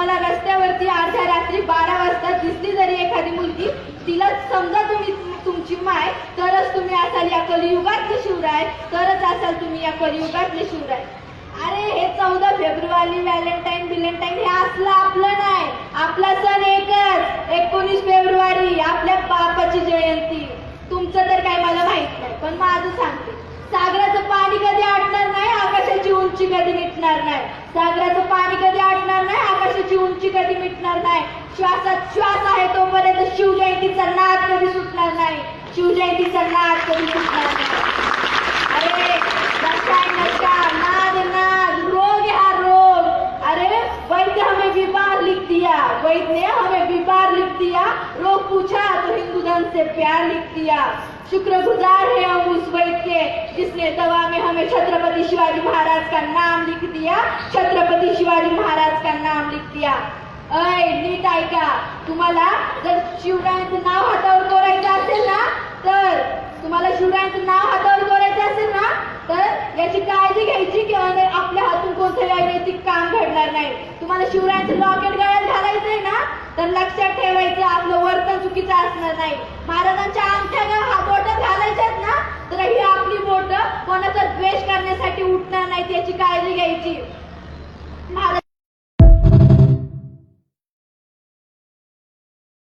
तुम्हाला रस्त्यावरती अर्ध्या रात्री 12 वाजता दिसली जरी एखादी मुलगी, तिला समजा तुम्ही तुमची माय, तरच तुम्ही असाल या कलियुगातले शिवराय, तरच असाल तुम्ही या कलियुगातले शिवराय. अरे हे 14 फेब्रुवारी व्हॅलेंटाईन बिलेंटाईन हे असलं आपलं नाही. आपला सण एकच, 19 फेब्रुवारी आपल्या बापाची जयंती. तुमचं तर काय मला माहित नाही, पण माझं सांगते. सागराचं पाणी कधी आटणार नाही, आकाशाची उंची कधी मिटणार नाही. सागराचं पाणी कधी आटणार नाही, आकाशाची उंची कधी मिटणार नाही. श्वासात श्वास आहे तोपर्यंत शिवजयंतीचा नाद कधी सुटणार नाही. शिवजयंतीचा नाद कधी सुटणार नाही. अरे नशा नशा, नाद नाद, रोग है हा रोग. अरे वैद्य हमें बीमार लिख दिया, वैद्य ने हमें बीमार लिख दिया. रोग पूछा तो हिंदू धर्म से प्यार लिख दिया. शुक्रगुजार है हम उस वैद्य के जिसने दवा में हमें छत्रपति शिवाजी महाराज का नाम लिख दिया. छत्रपति शिवाजी महाराज का नाम लिख दिया. अय नीट ऐका. तुम्हाला जर शिवरायांचं नाव हातावर कोरायचं असेल ना, तर तुम्हाला शिवरायांचं नाव हातावर कोरायचं असेल ना, तर याची काळजी घ्यायची की आपल्या हातून कोणतंही अनैतिक काम घडणार नाही. तुम्हाला शिवरायांचं लॉकेट गळ्यात घालायचंय ना, तर लक्षात ठेवायचं आपलं वर्तन चुकीचं असणार नाही. महाराजांच्या अंगठ्या बोटात घालायच्यात ना, तर ही आपली बोट कोणाचा द्वेष करण्यासाठी उठणार नाही, याची काळजी घ्यायची.